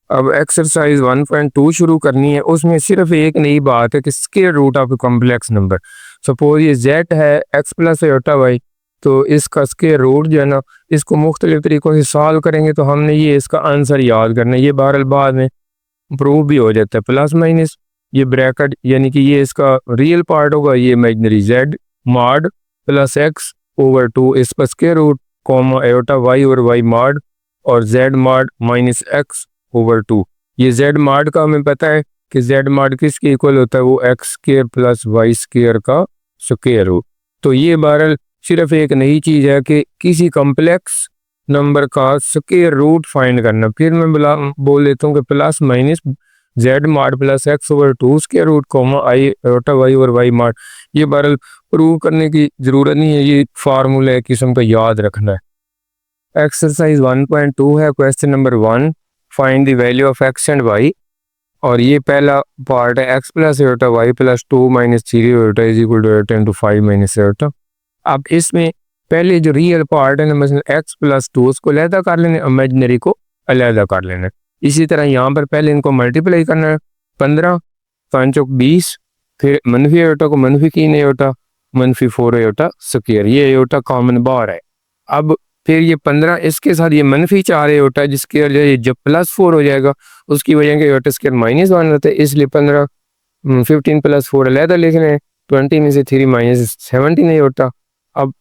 अब एक्सरसाइज 1.2 शुरू करनी है। उसमें सिर्फ एक नई बात है कि square root of a complex number. Suppose ये z है x प्लस आयोटा वाई, तो इसका स्क्वायर रूट जो है ना, इसको मुख्तलिफ तरीक़ों से सॉल्व करेंगे तो हमने ये इसका आंसर याद करना है। ये बहरहाल बाद में प्रूव भी हो जाता है। प्लस माइनस ये ब्रैकेट यानी कि ये इसका रियल पार्ट होगा, ये imaginary z mod plus x over 2 इस पर square root comma iota y और y मॉड और z mod minus x over 2। ये z मॉड का हमें पता है कि z मॉड किसके इक्वल होता है, वो x square plus y square का स्क्वायर रूट। तो ये बहरहाल सिर्फ एक नई चीज़ है कि किसी कॉम्प्लेक्स नंबर का स्क्वायर रूट फाइंड करना। फिर मैं बोल देता हूँ कि plus minus z mod plus x over 2 square root comma i iota y और y मॉड। ये बहरहाल प्रूव करने की ज़रूरत नहीं है, ये फार्मूला एक किस्म का याद रखना है। एक्सरसाइज 1.2 है, question number 1, find the value of x and y। और ये पहला पार्ट है x plus iota y plus 2 minus 3 iota is equal to iota into 5 minus iota. अब इसमें पहले जो रियल पार्ट है ना, मतलब x प्लस 2 उसको अलहदा कर लेना, इमेजिनरी को अलहदा कर लेना। इसी तरह यहाँ पर पहले इनको मल्टीप्लाई करना है, 15 5 20, फिर मनफी आयोटा को मनफी 3 आयोटा मनफी 4 आयोटा स्क्वायर, ये आयोटा कॉमन बार है। अब फिर ये 15 इसके साथ ये मनफी 4 आयोटा जिसके वजह ये जब प्लस 4 हो जाएगा उसकी वजह के आयोटा स्क्वायर माइनस 1 होता है, इसलिए 15 प्लस 4 अलहदा लिख रहे हैं। 20 में से 3 माइनस 17 आयोटा। अब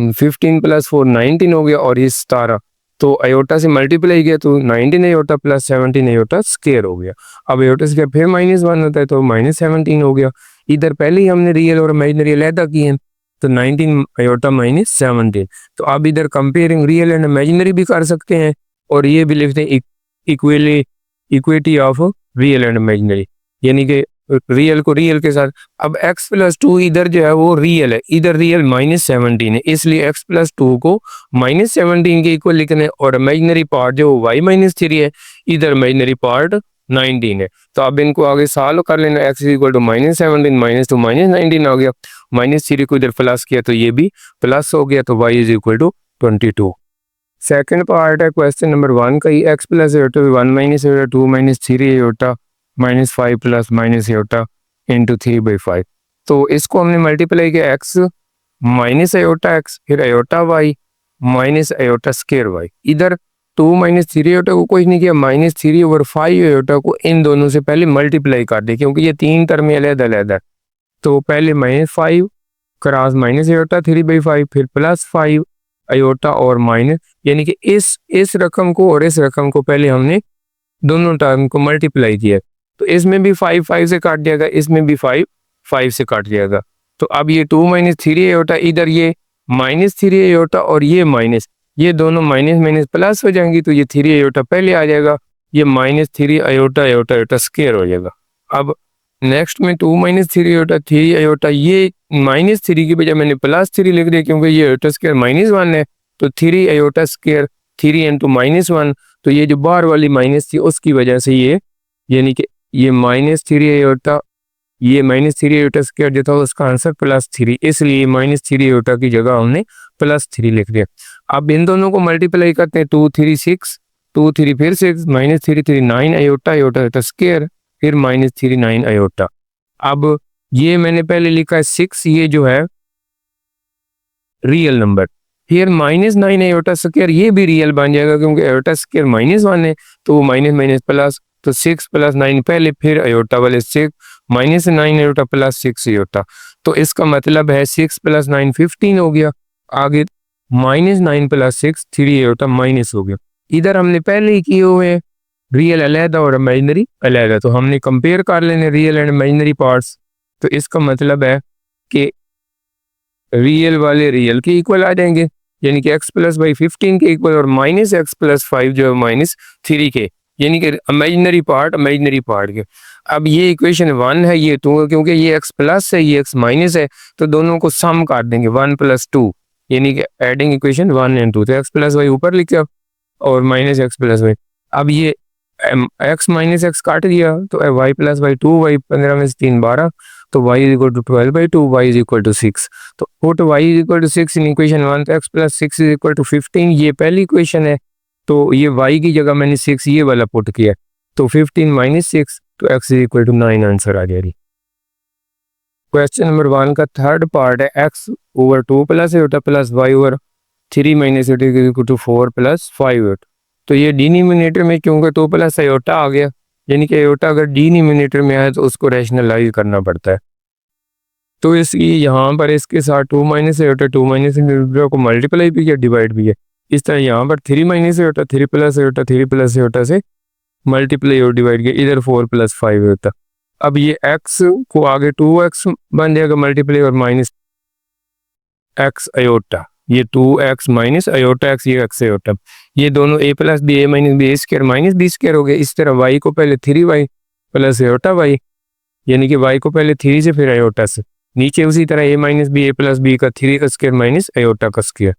15 प्लस 4 19 हो गया और ये 17, तो आयोटा से मल्टीप्लाई किया तो 19 आयोटा प्लस 17 आयोटा स्क्वायर हो गया। अब आयोटा स्क्वायर फिर माइनस 1 होता है तो माइनस 17 हो गया। इधर पहले ही हमने रियल और इमेजिनरी अलहदा किए हैं, तो 19 आयोटा माइनस 17। तो अब इधर कंपेयरिंग रियल एंड इमेजिनरी भी कर सकते हैं और ये भी लिखते हैं equity of real and imaginary, यानी कि रियल को रियल के साथ। अब x प्लस 2 इधर जो है वो रियल है, इधर रियल माइनस 17 है, इसलिए x प्लस 2 को माइनस 17 के इक्वल लिखना है। और इमेजिनरी पार्ट जो y माइनस 3 है, इधर इमेजिनरी पार्ट 19 है। तो अब इनको आगे सॉल्व कर लेना, x is equal to minus 17 minus 2 minus 19 आ गया। माइनस 3 को इधर प्लस किया तो ये भी प्लस हो गया, तो y is equal to 22। Second part है क्वेश्चन नंबर 1 का, ही x plus iota 1 minus iota 2 minus 3 iota minus 5 plus minus iota into 3/5। तो इसको हमने मल्टीप्लाई किया x माइनस आयोटा x फिर iota y minus iota square y। इधर 2 minus 3 iota को कुछ नहीं किया, माइनस 3 ओवर 5 आयोटा को इन दोनों से पहले मल्टीप्लाई कर दे, क्योंकि ये तीन टर्म में अलग अलग। तो पहले माइनस 5 क्रॉस माइनस आयोटा 3/5 फिर प्लस 5 आयोटा और माइनस, यानी कि इस रकम को और इस रकम को पहले हमने दोनों टर्म को मल्टीप्लाई किया। तो इसमें भी 5 5 से काट दिया गया, इसमें भी 5 5 से काट दिया गया। तो अब ये 2 माइनस 3 आयोटा, इधर ये माइनस 3 आयोटा और ये माइनस, ये दोनों माइनस माइनस प्लस हो जाएंगी, तो ये 3 आयोटा पहले आ जाएगा, ये minus 3 iota iota iota square हो जाएगा। अब नेक्स्ट में 2 माइनस 3 आयोटा 3 आयोटा, ये माइनस 3 की बजाय मैंने प्लस 3 लिख दिया क्योंकि ये आयोटा स्क्वायर माइनस 1 है, तो 3 आयोटा स्क्वायर 3 इंटू माइनस 1, तो ये जो बाहर वाली माइनस थी उसकी वजह से ये, यानी कि ये माइनस 3 आयोटा, ये माइनस 3 आयोटा स्क्वायर जो था उसका आंसर प्लस 3, इसलिए माइनस 3 आयोटा की जगह हमने प्लस 3 लिख दिया। अब इन दोनों को मल्टीप्लाई करते हैं, 2 3 6 2 3 फिर 6 माइनस 3 3 9 आयोटा आयोटा स्क्वायर फिर माइनस 3 9 आयोटा। अब ये मैंने पहले लिखा है 6, ये जो है रियल नंबर, फिर माइनस 9 आयोटा स्क्वायर ये भी रियल बन जाएगा क्योंकि आयोटा स्क्वायर माइनस 1 है, तो माइनस माइनस प्लस, तो 6 प्लस 9 पहले फिर आयोटा वाले 6 माइनस 9 आयोटा प्लस 6 आयोटा। तो इसका मतलब है 6 प्लस 9 15 हो गया, आगे माइनस 9 प्लस 6 3 आयोटा माइनस हो गया। इधर हमने पहले ही किए हुए रियल अलहदा और इमेजिनरी अलहदा, तो हमने कंपेयर कर लेने रियल एंड इमेजिनरी पार्ट्स। तो इसका मतलब है कि रियल वाले रियल के इक्वल आ जाएंगे, यानी कि x प्लस वाई 15 के इक्वल और माइनस x प्लस 5 जो है माइनस 3 के, यानी कि इमेजिनरी पार्ट के। अब ये इक्वेशन 1 है, ये 2 है, क्योंकि ये x प्लस है ये x माइनस है, तो दोनों को सम कर देंगे 1 प्लस 2, यानी कि एडिंग इक्वेशन 1 एंड 2। तो x प्लस वाई ऊपर लिखा और माइनस x प्लस वाई। अब ये x माइनस x काट दिया तो y प्लस वाई 2y 15 में से 3 12, तो y is equal to 12/2, y is equal to 6। तो put y is equal to 6 in equation 1, तो x plus 6 is equal to 15, ये पहली इक्वेशन है। तो ये y की जगह मैंने 6 ये वाला पुट किया, तो 15 माइनस 6 तो x is equal to 9 answer आ जाएगी। क्वेश्चन नंबर 1 का थर्ड पार्ट है x over 2 plus eta plus y over 3 minus eta equal to 4 plus 5 तो ये डिनोमिनेटर में क्योंकि 2 प्लस एटा आ गया, यानी कि एटा अगर डिनोमिनेटर में आए तो उसको रैशनलाइज करना पड़ता है। तो इसलिए यहाँ पर इसके साथ 2 माइनस एटा 2 माइनस को मल्टीप्लाई भी है डिवाइड भी है। इस तरह यहाँ पर 3 माइनस एटा 3 प्लस एटा 3 प्लस एटा से मल्टीप्लाई और डिवाइड किया, इधर 4 प्लस 5 होता। अब ये x को आगे 2x बन जाएगा मल्टीप्लाई और माइनस x अयोटा, ये 2x माइनस अयोटा x, ये x अयोटा, ये दोनों a plus b a minus b square minus b square हो गया। इस तरह y को पहले 3y प्लस अयोटा y, यानी कि y को पहले 3 से फिर अयोटा से, नीचे उसी तरह a minus b a plus b का 3 का स्क्वायर माइनस अयोटा का स्क्वायर।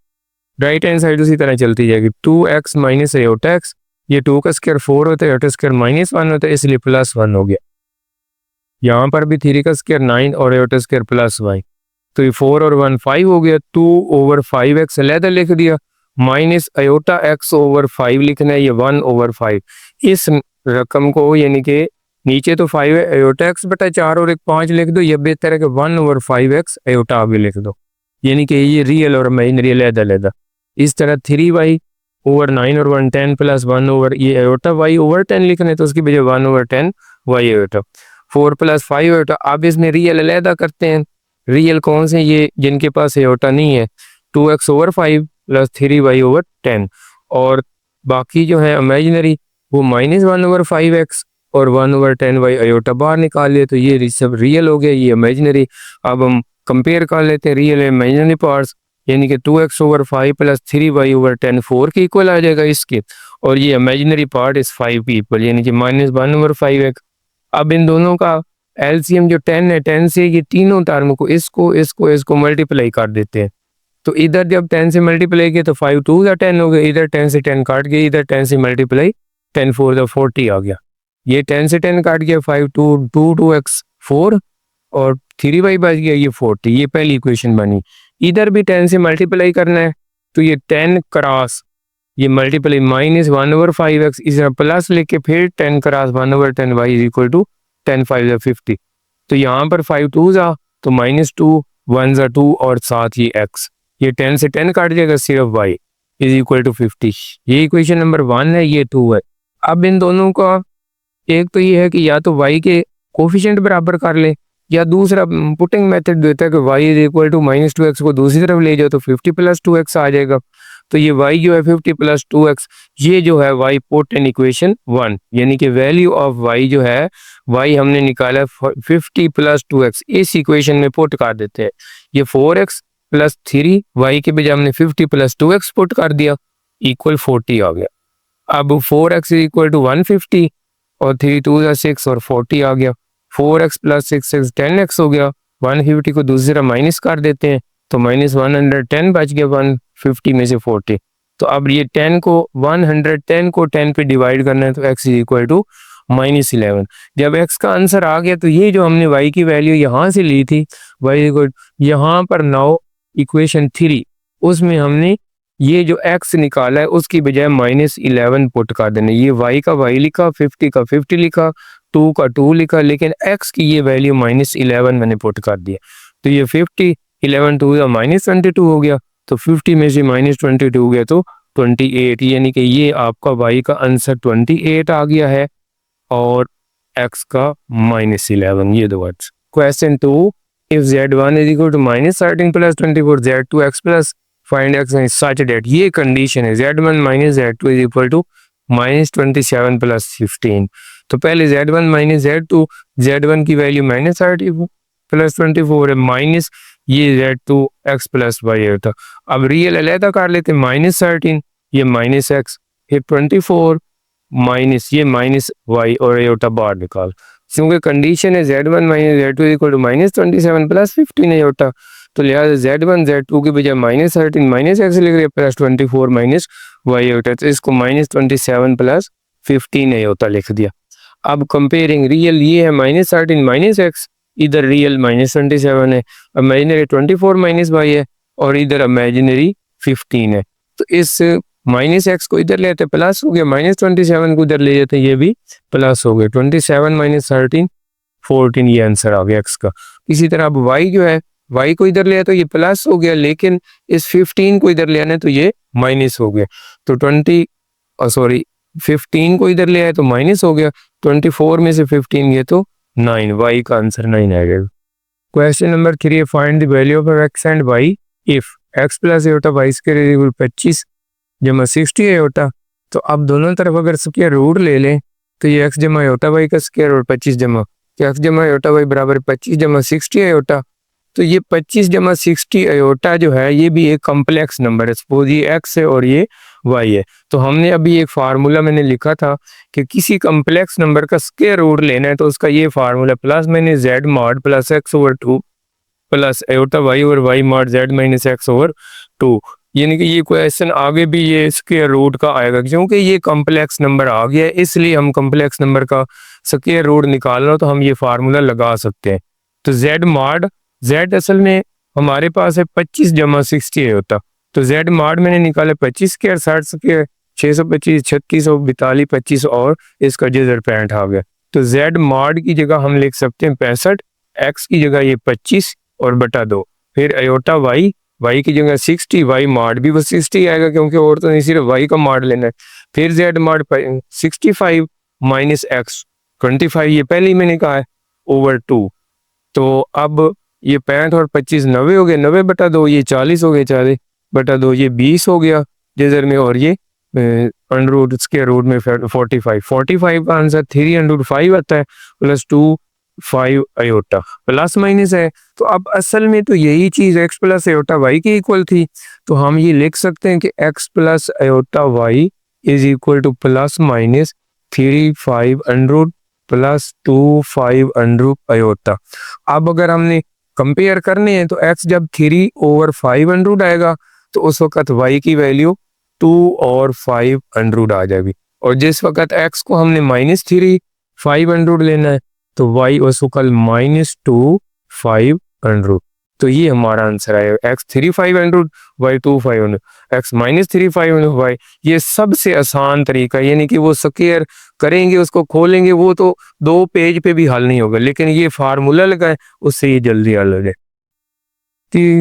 राइट हैंड साइड उसी तरह चलती जाएगी, 2x माइनस अयोटा x, ये 2 का स्क्वायर 4 होता है, अयोटा स्क्वायर माइनस 1 होता है, इसलिए प्लस 1 हो गया। यहाँ पर भी 3 का स्क्वायर 9 और अयोटा स्क्वायर प्लस y, तो ये 4 और 1 5 हो गया। 2 ओवर 5x अलहदा लिख दिया, माइनस अयोटा x ओवर 5 लिखना है, ये 1 ओवर 5। इस रकम को यानी कि नीचे तो 5 है, अयोटा x बटा 4 और एक 5 लिख दो, ये बेहतर है कि 1 ओवर 5x अयोटा भी लिख दो, यानी कि ये रियल और इमेजिनरी अलहदा। इस तरह 3y ओवर 9 और 1 10 प्लस 1 ओवर ये अयोटा y ओवर 10 लिखना है, तो उसकी बजाय 1 over 10 y iota, 4 plus 5 iota. अब इसमें रियल अलहदा करते हैं, रियल कौन से, ये जिनके पास अयोटा नहीं है, 2x over 5 plus 3y over 10, और बाकी जो है इमेजिनरी वो माइनस 1 ओवर 5x और 1 ओवर 10y अयोटा बाहर निकाल लिया, तो ये सब रियल हो गया, ये इमेजिनरी। अब हम कंपेयर कर लेते हैं रियल इमेजिनरी पार्ट्स, यानी कि 2x over 5 plus 3y over 10 4 के इक्वल आ जाएगा इसके, और ये इमेजिनरी पार्ट इस 5 के इक्वल, यानी कि माइनस 1 ओवर 5x। अब इन दोनों का एलसीएम जो 10 है, 10 से ये तीनों टर्म को इसको मल्टीप्लाई कर देते हैं, तो इधर जब 10 से मल्टीप्लाई किया तो 5 2 या 10 हो गया, इधर 10 से 10 काट गया, इधर 10 से मल्टीप्लाई 10 4 द 40 आ गया। ये 10 से 10 काट गया, 5 2 2x 4 और 3y बच गया, ये 40, ये पहली इक्वेशन बनी। इधर भी 10 से मल्टीप्लाई करना है, तो ये 10 क्रॉस ये मल्टीप्लाई माइनस 1 ओवर 5x, इस तरह प्लस लेके फिर 10 cross 1 over 10y is equal to 10 5 50। तो यहाँ पर 5 2 जा तो माइनस 2 1 जा 2 और साथ ही x, ये 10 से 10 काट जाएगा, सिर्फ y इज इक्वल टू 50। ये इक्वेशन नंबर 1 है, ये 2 है। अब इन दोनों का एक तो ये है कि या तो y के कोफिशिएंट बराबर कर ले, या दूसरा पुटिंग मेथड देता है कि y is equal to minus 2x को दूसरी तरफ ले जाओ तो 50 प्लस 2x आ जाएगा। तो ये y जो है 50 प्लस 2x, ये जो है y पुट इन इक्वेशन 1, यानी कि वैल्यू ऑफ y जो है y हमने निकाला 50 प्लस 2x, इस इक्वेशन में पुट कर देते हैं। ये 4x प्लस 3y के बजाय हमने 50 प्लस 2x पुट कर दिया, इक्वल 40 आ गया। अब 4x इज इक्वल टू 150 और 3 2 6 और 40 आ गया। 4x प्लस 6x 10x हो गया, 150 को दूसरी तरफ माइनस कर देते हैं तो माइनस 110 बच गया 150 में से 40। तो अब ये 10 को 110 को 10 पे डिवाइड करना है, तो x is equal to minus 11। जब x का आंसर आ गया तो ये जो हमने y की वैल्यू यहाँ से ली थी, y इक्वल यहाँ पर नाउ इक्वेशन 3 उसमें हमने ये जो x निकाला है उसकी बजाय माइनस 11 पुट कर देना। ये y का y लिखा, 50 का 50 लिखा, 2 का 2 लिखा, लेकिन x की ये वैल्यू माइनस 11 मैंने पुट कर दिया। तो ये 50 11 2 या माइनस 22 हो गया, तो 50 में से माइनस 22 हो गया तो 28, यानी कि ये आपका y का आंसर 28 आ गया है और x का माइनस 11, ये दो words. Question 2, if z1 is equal to minus 13 plus 24 z2 x plus find x and such that, ये कंडीशन है z1 minus z2 is equal to minus 27 plus 15। तो पहले z1 माइनस z2, z1 की value minus 30 plus 24 है, minus ये z2 x plus Y होता। अब real अलहदा कर लेते, माइनस 13 ये माइनस x, फिर 24 माइनस ये माइनस y और ये होता बाहर निकाल, क्योंकि कंडीशन है z1 minus z2 equal to minus 27 plus 15 है होता। तो लिहाजा z1 z2 के बजाय माइनस 13 माइनस x लिख रहे प्लस 24 माइनस y होता, तो इसको माइनस 27 प्लस 15 है होता लिख दिया। अब कंपेयरिंग रियल ये है माइनस 13 माइनस x, इधर रियल माइनस 27 है, इमेजिनरी 24 माइनस y है और इधर इमेजिनरी 15 है। तो इस माइनस एक्स को इधर ले आते प्लस हो गया, माइनस 27 को इधर ले जाते ये भी प्लस हो गया, 27 माइनस 13 14 ये आंसर आ गया एक्स का। इसी तरह अब वाई जो है, वाई को इधर ले आए तो ये प्लस हो गया, लेकिन इस 15 को इधर ले आने तो ये माइनस हो गया, तो 15 को इधर ले आए तो माइनस हो गया, 24 में से 15 गए तो 9, वाई का आंसर 9 आएगा। Question number 3, find the value of x and y if x plus eta y square equal 25 जमा 60 एटा। तो अब दोनों तरफ अगर स्क्वायर रूट ले लें तो ये एक्स जमा एटा वाई का स्क्वायर और 25 जमा, तो एक्स जमा एटा वाई बराबर 25 जमा 60 एटा। तो ये 25 जमा 60 एटा जो है ये भी एक कॉम्प्लेक्स नंबर है, सपोज ये एक्स है और ये वाई है। तो हमने अभी एक फार्मूला मैंने लिखा था कि किसी कॉम्प्लेक्स नंबर का स्क्वायर रूट लेना है तो उसका ये formula plus minus Z mod plus x over 2 plus eta Y over Y mod Z minus x over 2। यानी कि ये क्वेश्चन आगे भी ये स्क्वायर रूट का आएगा, क्योंकि ये कॉम्प्लेक्स नंबर आ गया है इसलिए हम कॉम्प्लेक्स नंबर का स्क्वायर रूट निकालना हो तो हम ये फार्मूला लगा सकते हैं। तो जेड मॉड, जेड असल में हमारे पास है 25 जमा 60 होता, तो जेड मॉड मैंने निकाला 25 स्क्वायर 60 स्क्वायर 625 3642 25 और इसका जेजर 65 आ गया। तो जेड मॉड की जगह हम लिख सकते हैं 65, एक्स की जगह ये 25 और बटा 2, फिर अयोटा वाई, वाई की जगह 60, वाई मॉड भी वो 60 आएगा क्योंकि और तो नहीं सिर्फ वाई का मॉड लेना है। फिर जेड मॉड 65 माइनस एक्स 25, ये पहले ही मैंने कहा है ओवर 2। तो अब ये 65 और 25 90 हो गए, 90 बटा 2 ये 40 हो गए, 40 बटा 2 ये 20 हो गया जेजर में, और ये अंडर रूट स्क्वायर रूट में 45 का आंसर 305 आता है प्लस 2 5 अयोटा प्लस माइनस है। तो अब असल में तो यही चीज एक्स प्लस अयोटा वाई की इक्वल थी, तो हम ये लिख सकते हैं कि x plus iota y is equal to plus minus 3 5 under root plus 2 5 under root iota. अब अगर हमने कंपेयर करने हैं तो एक्स जब 3 ओवर 5 अंडर रूट आएगा तो उस वक्त वाई की वैल्यू 2 और 5 अंडर रूट आ जाएगी, और जिस वक्त एक्स को हमने -3 5 अंडर रूट लेना है तो वाई उस वक्त -2 5 अंडर रूट। तो ये हमारा आंसर आएगा, x 3 5 under root y 2 5 under, x -3 5 under y. ये सबसे आसान तरीका, यानी कि वो स्क्वायर करेंगे उसको खोलेंगे वो तो 2 पेज पे भी हल नहीं होगा, लेकिन ये फार्मूला लगाए उससे ये जल्दी हल हो जाए।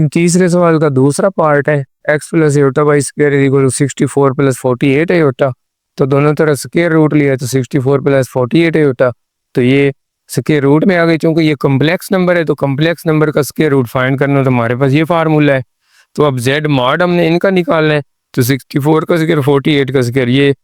तीसरे सवाल का दूसरा पार्ट है x plus eta y square equal to 64 plus 48 eta. तो दोनों तरफ स्क्वायर रूट लिया तो 64 प्लस 48 एटा, तो ये स्क्वायर रूट में आ गई, क्योंकि ये कॉम्प्लेक्स नंबर है तो कॉम्प्लेक्स नंबर का स्क्वायर रूट फाइंड करना तो हमारे पास ये फार्मूला है। तो अब जेड मॉड हमने इनका निकालना है, तो 64 का स्क्वायर 48 का स्क्वायर, ये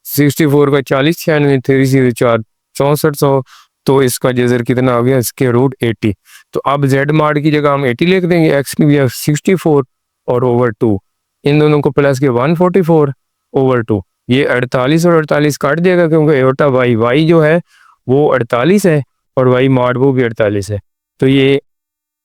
64 का 40 96 3 4 6400, तो इसका जेजर कितना आ गया स्क्वायर रूट 80। तो अब जेड मॉड की जगह हम 80 लिख देंगे, एक्स की भी 64 और ओवर 2, इन दोनों को प्लस के 144 ओवर 2, ये 48 और 48 काट देगा क्योंकि एटा वाई, वाई जो है वो 48 है और वाई मॉड वो भी 48 है। तो ये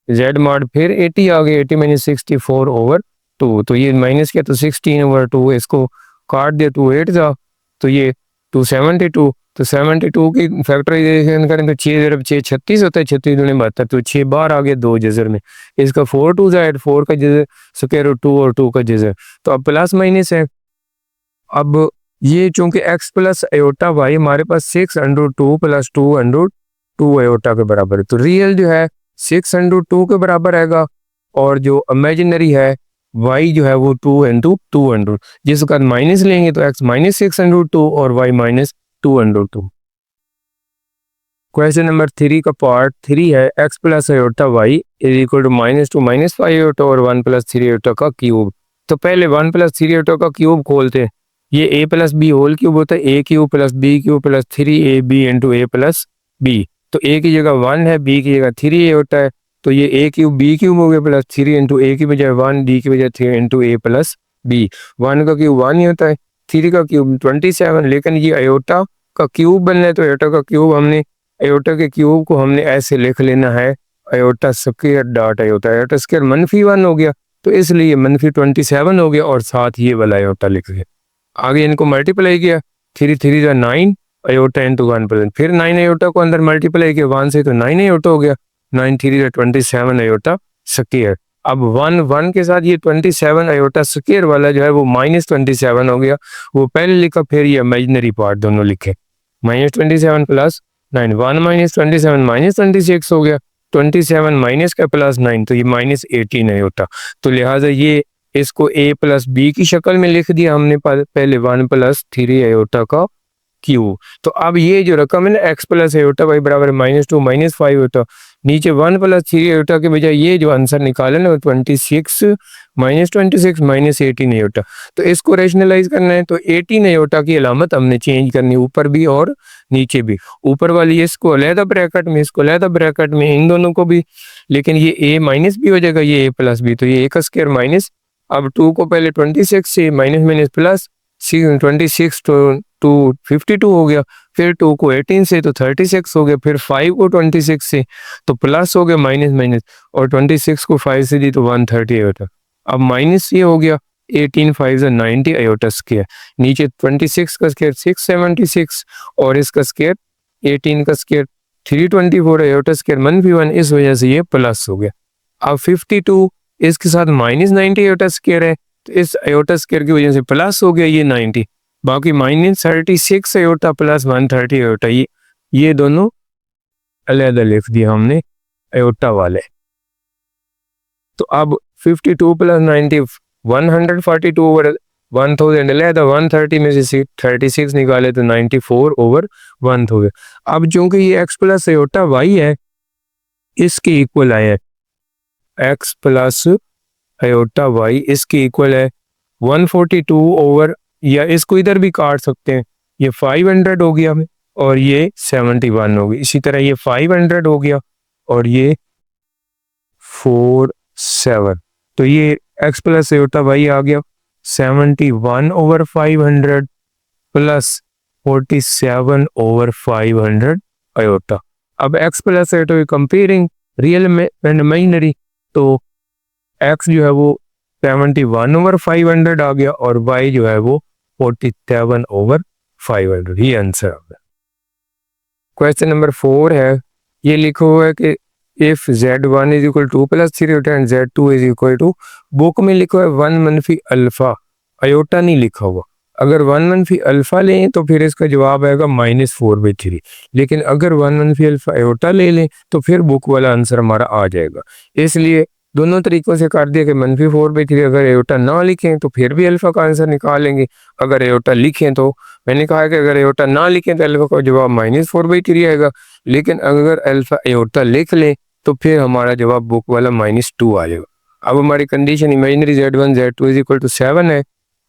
जेड मॉड फिर 80 आ गए, 80 माइनस 64 ओवर 2, तो ये माइनस किया तो 16 ओवर 2, इसको काट दिया 2 8 जा, तो ये 272, तो 72 की फैक्टराइजेशन करें तो 6 ज़रब 6 36 होता है, 36 दूनी 72, तो 6 बार आ गया 2 जेजर में, इसका 4 2 ज़ाइड 4 का जेजर स्क्वायर रूट 2 और 2 का जेजर, तो अब प्लस माइनस है। अब ये चूंकि एक्स प्लस अयोटा वाई हमारे पास 6 अंडर 2 प्लस 2 अंडर 2 अयोटा के बराबर है, तो रियल जो है 6 अंडर 2 के बराबर आएगा, और जो इमेजिनरी है y जो है वो 2 इंटू 2 अंडर, जिसका माइनस लेंगे तो x -6 अंडर 2 और y -2 अंडर 2। क्वेश्चन नंबर 3 का पार्ट 3 है x plus iota y is equal to -2 -5 iota और 1 प्लस 3 अयोटा का क्यूब। तो पहले 1 प्लस 3 अयोटा का क्यूब खोलते हैं, ये a plus b whole cube होता है, a cube plus b cube plus 3ab into a plus b। तो a की जगह 1 है, b की जगह 3 होता है, तो ये a क्यूब b क्यूब हो गया प्लस 3 इंटू a की बजाय 1, d की बजाय 3 इंटू a प्लस b। 1 का क्यूब 1 ही होता है, 3 का क्यूब 27, लेकिन ये अयोटा का क्यूब बनना है तो अयोटा का क्यूब हमने, अयोटा के क्यूब को हमने ऐसे लिख लेना है iota square dot iota, iota square -1 हो गया तो इसलिए -27 हो गया, और साथ ये वाला अयोटा लिख दिया। आगे इनको मल्टीप्लाई किया, 3 3 जा 9 अयोटा इंटू 1, फिर 9 अयोटा को अंदर मल्टीप्लाई किया 1 से तो 9 अयोटा हो गया, 9 3 जा 27 अयोटा स्क्वायर। अब 1 के साथ ये 27 आयोटा स्क्वायर वाला जो है वो -27 हो गया, वो पहले लिखा, फिर ये इमेजिनरी पार्ट दोनों लिखे, -27 प्लस 9, 1 -27 -26 हो गया, 27 माइनस का प्लस 9 तो ये -18 आयोटा। तो लिहाजा ये इसको a प्लस बी की शक्ल में लिख दिया हमने पहले 1 प्लस 3 आयोटा का क्यू। तो अब ये जो रकम है ना x प्लस आयोटा y बराबर -2 -5 आयोटा, नीचे 1 प्लस 3 आयोटा के बजाय ये जो आंसर निकाले ना 26 -26 -18 आयोटा। तो इसको रेशनलाइज करना है तो 18 आयोटा की अलामत हमने चेंज करनी, ऊपर भी और नीचे भी। ऊपर वाली इसको अलहदा ब्रैकेट में, इसको अलहदा ब्रैकेट में, इन दोनों को भी, लेकिन ये a माइनस भी हो जाएगा, ये a प्लस बी, तो ये a का स्क्वायर माइनस। अब 2 को पहले 26 से माइनस माइनस प्लस 26 टू 52 हो गया, फिर 2 को 18 से तो 36 हो गया, फिर 5 को 26 से तो प्लस हो गया माइनस माइनस, और 26 को 5 से दी तो 130 आयोटा। अब माइनस ये हो गया 18 5 90 आयोटा स्क्वायर, नीचे 26 का स्क्वायर 676 और इसका स्क्वायर 18 का स्क्वायर 324 आयोटा स्क्वायर -1, इस वजह से ये प्लस हो गया। अब 52 इसके साथ -90 आयोटा स्क्वायर है, तो इस आयोटा स्क्वायर की वजह से प्लस हो गया ये 90, बाकी -36 आयोटा प्लस 130 आयोटा, ये दोनों अलग लिख दिया हमने आयोटा वाले। तो अब 52 प्लस 90 142 ओवर 1000 अलहदा, 130 में से 36 निकाले तो 94 ओवर 1 हो गया। अब चूंकि ये x प्लस आयोटा y है, इसके इक्वल आया है, x प्लस आयोटा y इसके इक्वल है 142 ओवर, या इसको इधर भी काट सकते हैं, ये 500 हो गया और ये 71 हो गई, इसी तरह ये 500 हो गया और ये 47, तो ये x प्लस आयोटा y आ गया 71 ओवर 500 प्लस 47 ओवर 500 आयोटा। अब x plus iota comparing real and imaginary, तो x जो है वो 71 ओवर 500 आ गया और y जो है वो 47 ओवर 500, ये आंसर आ गया। क्वेश्चन नंबर 4 है, ये लिखा हुआ है कि if z1 is equal 2 plus 3 iota and z2 is equal to, book में लिखा है 1 मनफी अल्फा, आयोटा नहीं लिखा हुआ। अगर 1 मनफी अल्फा लें तो फिर इसका जवाब आएगा -4/3, लेकिन अगर 1 मनफी अल्फा आयोटा ले लें तो फिर बुक वाला आंसर हमारा आ जाएगा। इसलिए दोनों तरीकों से कर दिया कि -4/3, अगर आयोटा ना लिखें तो फिर भी अल्फा का आंसर निकालेंगे, अगर आयोटा लिखें तो मैंने कहा कि अगर आयोटा ना लिखें तो अल्फा का जवाब -4/3 आएगा, लेकिन अगर अल्फा आयोटा लिख लें तो फिर हमारा जवाब बुक वाला -2 आ जाएगा। अब हमारी condition imaginary z1 z2 is equal to 7 है,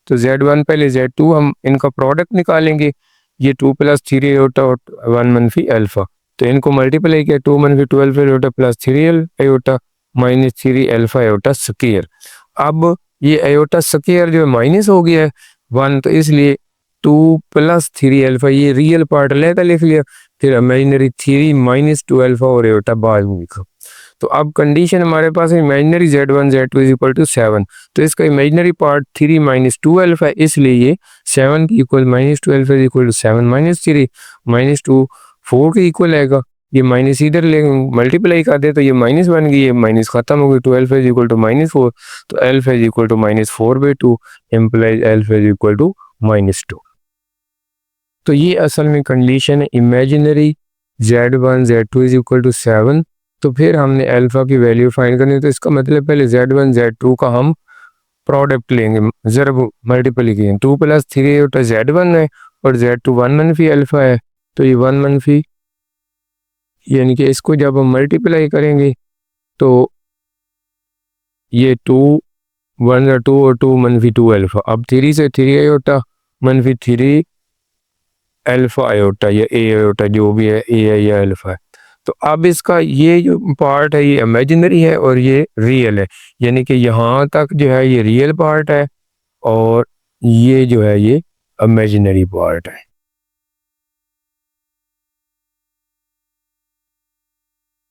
तो z1 पहले z2 हम इनका प्रोडक्ट निकालेंगे, ये 2 प्लस 3 आयोटा और 1 मनफी अल्फा, तो इनको मल्टीप्लाई किया 2 मनफी 12 iota plus 3 iota -3 alpha iota square. अब ये आयोटा स्क्वायर जो है माइनस हो गया है 1, तो इसलिए 2 प्लस 3 अल्फा, ये रियल पार्ट लेता लिख लिया, फिर इमेजिनरी 3 -2 अल्फा और आयोटा बाद में लिखा। तो अब कंडीशन हमारे पास है imaginary z1 z2 is equal to 7, तो इसका इमेजिनरी पार्ट 3 -2 अल्फा है, इसलिए ये 7 की equal -2 alpha is equal to 7 -3 -2 4 के इक्वल आएगा, ये माइनस इधर ले मल्टीप्लाई कर दे तो ये माइनस बन गई, ये माइनस खत्म हो गई, 12 इज इक्वल टू -4, तो alpha is equal to -4/2 implies alpha is equal to -2। तो ये असल में कंडीशन है imaginary z1 z2 is equal to 7, तो फिर हमने अल्फा की वैल्यू फाइंड करनी है, तो इसका मतलब पहले z1 z2 का हम प्रोडक्ट लेंगे, ज़रा मल्टीप्लिकेशन 2 प्लस 3 आयोटा z1 है और z2 1 मनफी अल्फा है, तो ये 1 मनफी, यानी कि इसको जब हम मल्टीप्लाई करेंगे तो ये 2 1 2 और 2 मनफी 2 अल्फा, अब 3 से 3 आयोटा मनफी 3 अल्फा आयोटा या ए आयोटा जो भी है, ए है या अल्फा है। तो अब इसका ये जो पार्ट है ये इमेजिनरी है और ये रियल है, यानी कि यहाँ तक जो है ये रियल पार्ट है और ये जो है ये इमेजिनरी पार्ट है।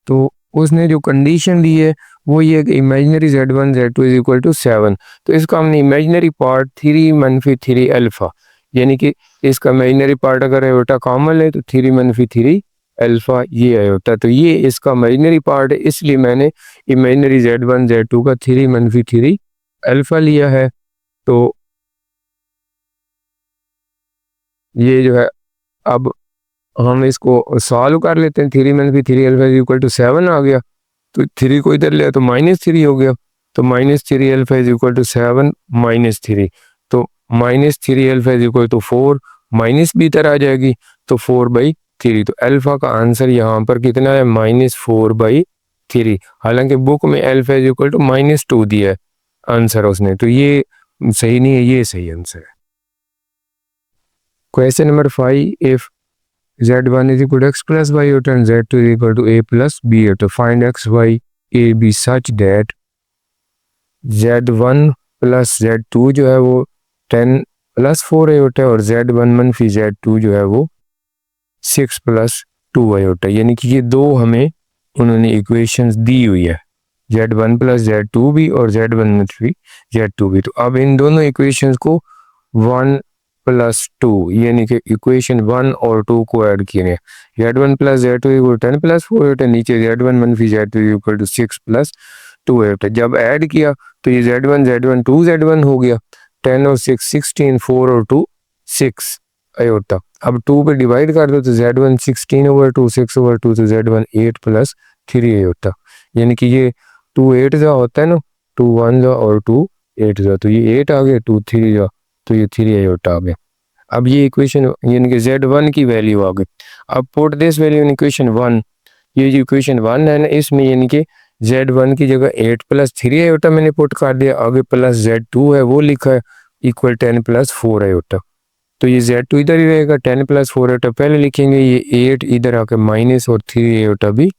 तो उसने जो कंडीशन दी है वो ये कि imaginary z1 z2 is equal to 7, तो इसका हमने इमेजिनरी पार्ट 3 मनफी 3 अल्फा, यानी कि इसका इमेजिनरी पार्ट अगर आयोटा कॉमन है तो 3 मनफी 3 अल्फ़ा ये आयोटा। तो ये इसका इमेजिनरी पार्ट है, इसलिए मैंने इमेजिनरी Z1 Z2 का 3 - 3 अल्फ़ा लिया है। तो ये जो है, अब हम इसको सॉल्व कर लेते हैं। 3 - 3 अल्फ़ा इज इक्वल टू 7 आ गया। तो 3 को इधर ले तो -3 हो गया। तो -3 अल्फ़ा इज इक्वल टू 7 -3। तो -3 alpha is equal to 4, minus भी इधर आ जाएगी तो 4/3। तो अल्फ़ा का आंसर यहाँ पर कितना है? -4/3। हालांकि बुक में अल्फ़ा इज इक्वल टू -2 दिया है आंसर उसने, तो ये सही नहीं है, ये सही आंसर है। Question number 5, if Z1 is equal to x plus y iota and Z2 is equal to a plus b iota. Find x, y, a, b such that Z1 plus Z2 जो है वो 10 plus 4 iota और Z1 मनफी Z2 जो है वो 6 plus 2 iota। यानी कि ये दो हमें उन्होंने इक्वेशंस दी हुई है, Z1 plus Z2 भी और Z1 मनफी Z2 भी। तो अब इन दोनों इक्वेशंस को 1 + 2 यानी कि इक्वेशन 1 और 2 को ऐड किए। Z1 + Z2 इक्वल 10 + 4 होता है, नीचे Z1 मनफी Z2 इक्वल टू 6 + 2 होता है। जब ऐड किया तो ये Z1 Z1 2 Z1 हो गया, 10 और 6 16, 4 और 2 6 आयोटा। अब 2 पे डिवाइड कर दो तो Z1 16/2 6/2, तो Z1 8 + 3 आयोटा। यानी कि ये 2 8 जा होता है ना, 2 1 जा और 2 8 जा, तो ये 8 आ गया, 2 3 जा तो ये 3 आयोटा आ गया। अब ये इक्वेशन यानी कि Z1 की वैल्यू आ गई। अब put this value in equation 1। ये जो इक्वेशन 1 है ना, इसमें यानी कि Z1 की जगह 8 + 3 आयोटा मैंने पुट कर दिया, आगे प्लस Z2 है वो लिखा है इक्वल 10 + 4 आयोटा। तो ये Z2 इधर ही रहेगा, 10 + 4 आयोटा पहले लिखेंगे, ये 8 इधर आके माइनस और 3 आयोटा भी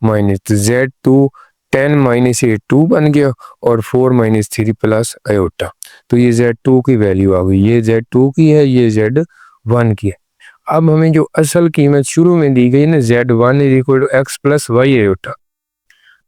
माइनस, तो Z2 10 - 8 2 बन गया और 4 - 3 प्लस आयोटा। तो ये Z2 की वैल्यू आ गई, ये Z2 की है, ये Z1 की है। अब हमें जो असल कीमत शुरू में दी गई ना, Z1 is equal to x + y iota,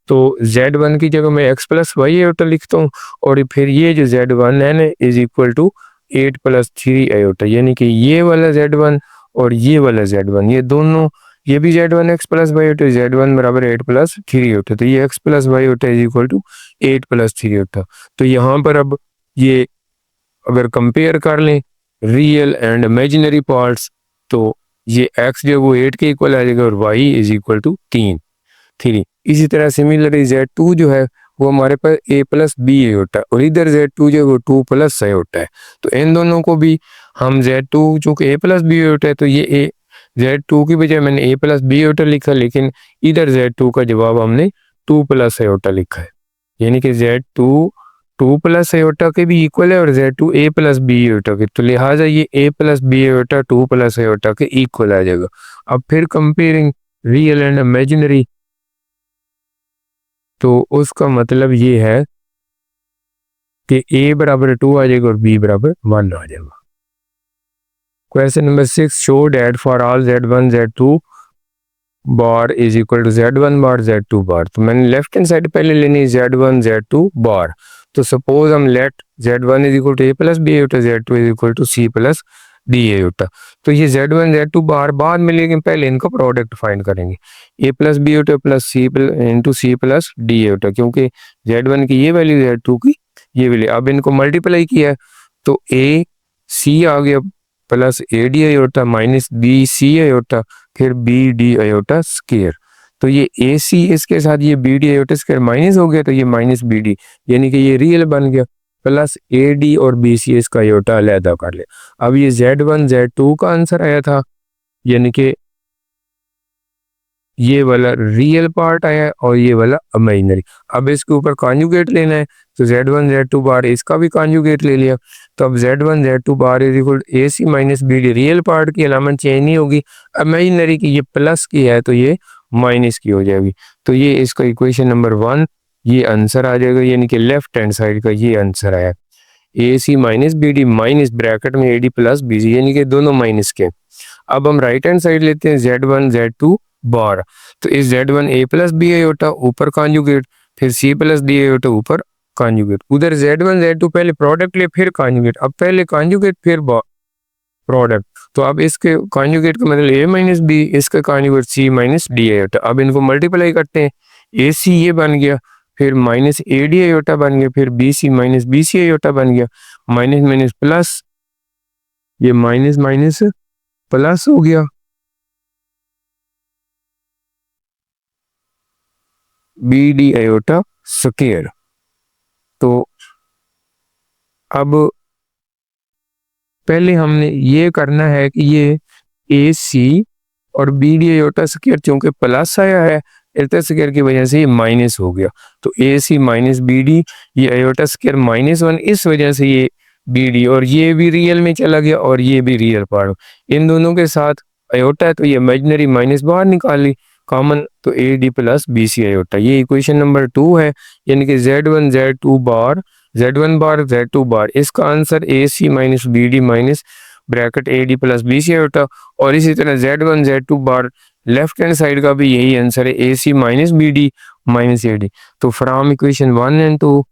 तो Z1 की जगह मैं x + y आयोटा लिखता हूँ और फिर ये जो Z1 है ना इज इक्वल टू 8 + 3 आयोटा। यानी कि ये वाला Z1 और ये वाला Z1, ये दोनों, ये भी Z1 x + y होता है, Z1 बराबर 8 + 3 होता है, तो ये x + y होता है इज इक्वल टू 8 + 3 होता। तो यहाँ पर अब ये अगर कंपेयर कर लें रियल एंड इमेजिनरी पार्ट्स, तो ये x जो वो 8 के इक्वल आ जाएगा और y इज इक्वल टू 3। इसी तरह सिमिलरली Z2 जो है वो हमारे पास a + b होता है और इधर Z2 जो है वो 2 + a होता है। तो इन दोनों को भी हम Z2 चूँकि a + b होता है, तो ये Z2 की बजाय मैंने a + b होता लिखा, लेकिन इधर Z2 का जवाब हमने 2 + a होता लिखा है। यानी कि Z2 2 + a होता के भी इक्वल है और Z2 a + b होता के, तो लिहाजा ये a + b होता 2 + a होता के इक्वल आ जाएगा। अब फिर कंपेयरिंग रियल एंड इमेजिनरी, तो उसका मतलब ये है कि a बराबर 2 आ जाएगा और b बराबर 1 आ जाएगा। Question number 6, show that for all Z1 Z2 bar is equal to Z1 bar Z2 bar. तो मैंने लेफ्ट हैंड साइड पहले लेनी Z1 Z2 बार। तो सपोज हम let Z1 is equal to a + b होता, Z2 is equal to c + d होता। तो ये Z1 Z2 बार बाद में, लेकिन पहले इनका प्रोडक्ट फाइंड करेंगे। a + b होता plus c into c + d होता, क्योंकि Z1 की ये वैल्यू Z2 की ये वैल्यू, अब इनको मल्टीप्लाई किया तो a c आ गया plus AD iota minus BC iota फिर BD आयोटा स्क्वायर। तो ये AC इसके साथ ये BD आयोटा स्क्वायर माइनस हो गया, तो ये माइनस BD यानी कि ये रियल बन गया, प्लस AD और BC इसका आयोटा अलहदा कर ले। अब ये Z1 Z2 का आंसर आया था, यानी कि ये वाला रियल पार्ट आया और ये वाला इमेजिनरी। अब इसके ऊपर कॉन्जुगेट लेना है, तो Z1 Z2 बार इसका भी कॉन्जुगेट ले लिया। तो अब Z1 Z2 bar is equal AC minus BD, real part की अलामत चेंज नहीं होगी, इमेजिनरी की ये प्लस की है तो ये माइनस की हो जाएगी। तो ये इसका इक्वेशन नंबर 1 ये आंसर आ जाएगा, यानी कि लेफ्ट हैंड साइड का ये आंसर आया। AC minus BD minus bracket में AD प्लस BC, यानी कि दोनों माइनस के। अब हम राइट हैंड साइड लेते हैं Z1 Z2 बार, तो इस Z1 a + b आयोटा ऊपर कॉन्जुगेट, फिर c + d आयोटा ऊपर कॉन्जुगेट। उधर Z1 Z2 पहले प्रोडक्ट ले फिर कॉन्जुगेट, अब पहले कॉन्जुगेट फिर प्रोडक्ट। तो अब इसके कॉन्जुगेट का मतलब ए माइनस बी, इसका कॉन्जुगेट सी माइनस डी आयोटा। अब इनको मल्टीप्लाई करते हैं, ए सी ये बन गया, फिर माइनस ए डी आयोटा बन गया, फिर b c minus b c iota बन गया, माइनस माइनस प्लस, ये माइनस माइनस प्लस हो गया, बी डी आयोटा स्क्वायर। तो अब पहले हमने ये करना है कि ये ए सी और बी डी आयोटा स्क्वायर चूंकि प्लस आया है, एल्टा स्क्वायर की वजह से ये माइनस हो गया। तो ए सी माइनस बी डी, ये आयोटा स्क्वायर -1, इस वजह से ये बी डी, और ये भी रियल में चला गया और ये भी रियल पार्ट, इन दोनों के साथ आयोटा है तो ये इमेजिनरी माइनस बाहर निकाली कॉमन, तो a d plus b c iota. ये इक्वेशन नंबर 2 है, यानी कि Z1 Z2 बार Z1 बार Z2 बार, इसका answer a C minus B D minus bracket a d plus b c iota. और इसी तरह Z1 Z2 बार left hand side का भी यही आंसर है, A C minus B D minus A D. तो from equation 1 and 2